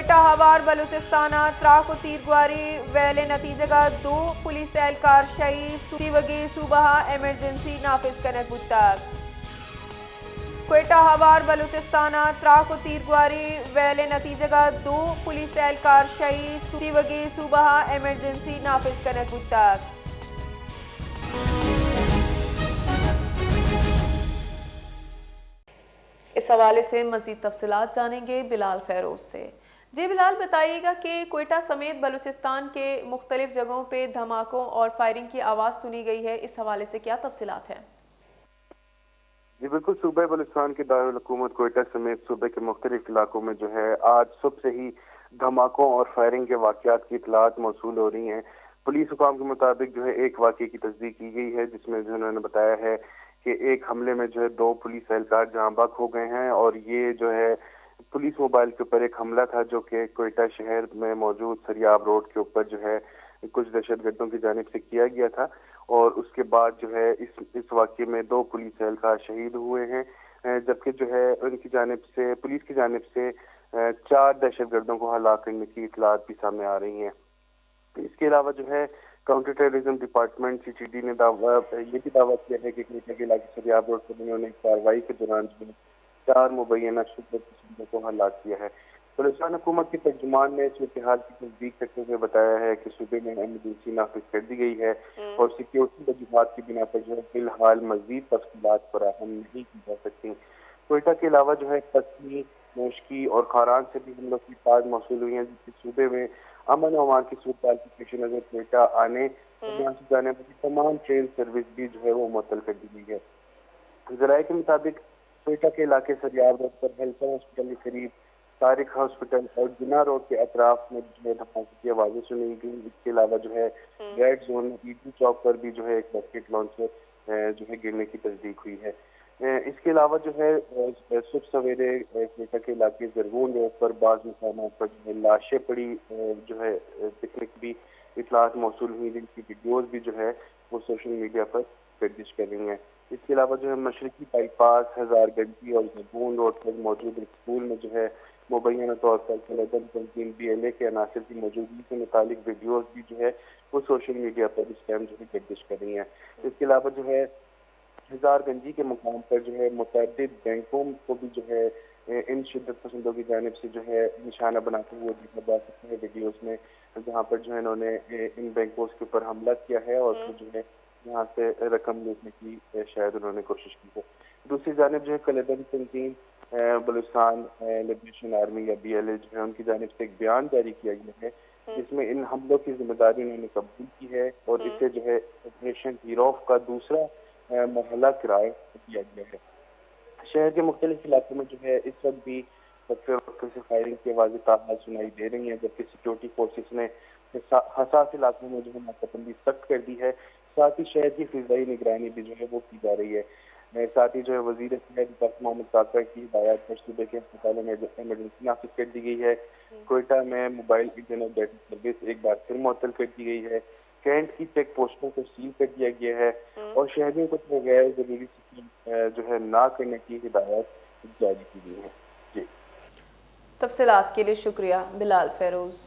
कोयटा हवार बलूचिस्ताना त्राक तीरगुआरी वेले नतीजगा दो पुलिस एहलकार शहीद सूची वगी सुबह एमरजेंसी नाफिज कनक बुतक कोयटा हवार बलूचिस्ताना त्राक तीरगुआरी वेले नतीजगा दो पुलिस एहलकार शहीद सूची वगी सुबह एमरजेंसी नाफिज कनक बुतक। इस हवाले से मजीद तफसीलात जानेंगे बिलाल फेरोज से। जी बिलाल, बताइएगा कि कोयटा समेत बलूचिस्तान के मुख्तलिफ जगहों पे धमाकों और फायरिंग की आवाज़ सुनी गई है, इस हवाले से क्या तफसीलात हैं? जी बिल्कुल, सूबे बलूचिस्तान के दारुल हुकूमत कोयटा समेत सूबे के मुख्तलिफ इलाकों में जो है आज सुबह से ही धमाकों और फायरिंग के वाकयात की इतलात मौसूल हो रही हैं। पुलिस हुकाम के मुताबिक जो है एक वाकये की तस्दीक की गई है, जिसमें जो उन्होंने बताया है कि एक हमले में जो है दो पुलिस एहलकार जहां बक हो गए हैं और ये जो है पुलिस मोबाइल के ऊपर एक हमला था जो कि कोयटा शहर में मौजूद सरियाब रोड के ऊपर जो है कुछ दहशतगर्दों की जानिब से किया गया था। और उसके बाद जो है इस वाकये में दो पुलिस एहलकार शहीद हुए हैं, जबकि जो है उनकी जानिब से पुलिस की जानिब से चार दहशतगर्दों को हलाक करने की इतलात भी सामने आ रही हैं। इसके अलावा जो है काउंटर टेररिज्म डिपार्टमेंट सीटीडी ने ये भी दावा किया है कि कोयटा के इलाके सरियाब रोड पर उन्होंने कार्रवाई के दौरान जो है चार मुबैना शुदा तस्वीरों को हलाक किया है। बलूचिस्तान हुकूमत के तर्जुमान ने सूरत हाल की तस्दीक करते हुए बताया है कि सूबे में एमरजेंसी नाफिज कर दी गई है और सिक्योरिटी वजूहात की बिना पर जो है फिलहाल मजीद तफसीलात फराहम नहीं की जा सकती। कोयटा के अलावा जो है पत्नी मोशकी और खारान से भी हम लोग की बात मौसूल हुई है, जिससे सूबे में अमन और अमान की सूरत हाल के पेश नजर कोयटा आने और यहाँ से जाने वाली तमाम ट्रेन सर्विस भी जो है वो मुअत्तल कर दी गई है। जराये के मुताबिक कोयटा के इलाके सरियाब रोड पर हेल्पर हॉस्पिटल के करीब तारिक हॉस्पिटल और जिना रोड के अतराफ में जो है धमाके की आवाजें सुनी गई। इसके अलावा जो है रेड जोन ईडी चौक पर भी जो है एक रॉकेट लॉन्चर जो है गिरने की तस्दीक हुई है। इसके अलावा जो है सुबह सवेरे कोयटा के इलाके जरगून रोड पर बाज मकामात पर जो है लाशें पड़ी जो है दिखने की भी इतलात मौसूल हुई, जिनकी वीडियोज भी जो है वो सोशल मीडिया पर गर्दिश कर रही हैं। इसके अलावा जो है मशरकी बाईपास हजारगंजी और जरगून रोड पर मौजूद एक स्कूल में जो है मुबैना तौर पर कलेदम तंजीम BLA के अनासर की मौजूदगी से मुतालिक वीडियोज भी जो है वो सोशल मीडिया पर इस टाइम जो है गर्दिश कर रही हैं। इसके अलावा जो है हजारगंजी के मुकाम पर जो है मुतअद्दिद बैंकों को भी जो है इन शिद्दत पसंदों की जानिब से जो है निशाना बनाते हुए देखा जा सकता है वीडियोज में, जहाँ पर जो है इन्होंने इन बैंकों के ऊपर हमला किया है और फिर जो है यहाँ से रकम लूटने की शायद उन्होंने कोशिश की है। दूसरी जानिब जो है कलेदम तंजीम बलूचिस्तान लिबरेशन आर्मी या BLA जो है उनकी जानिब से एक बयान जारी किया गया है, जिसमें इन हमलों की जिम्मेदारी उन्होंने कबूल की है और इसे जो है ऑपरेशन हीरोफ का दूसरा मरहला किराए किया गया है। शहर के मुख्तलिफ इलाकों में जो है इस वक्त भी वक्त से फायरिंग की आवाज़ें ताहाल सुनाई दे रही हैं, जबकि सिक्योरिटी फोर्सेस ने हसास इलाकों में जो है नाकाबंदी सख्त कर दी है। साथ ही शहर की फिजाई निगरानी भी जो है वो की जा रही है। साथ ही जो है वजीर सेहत मोहम्मद काका की हिदायत पर सूबे के अस्पतालों में एमरजेंसी नाफिज कर दी गई है। कोयटा में मोबाइल इंटरनेट डेटा सर्विस एक बार फिर मुअत्तल कर दी गई है। कैंट की चेक पोस्टों को सील कर दिया गया है और शहरियों को बगैर जरूरी जो है ना करने की हिदायत जारी की गई है। जी, तफसीलात के लिए शुक्रिया बिलाल फेरोज।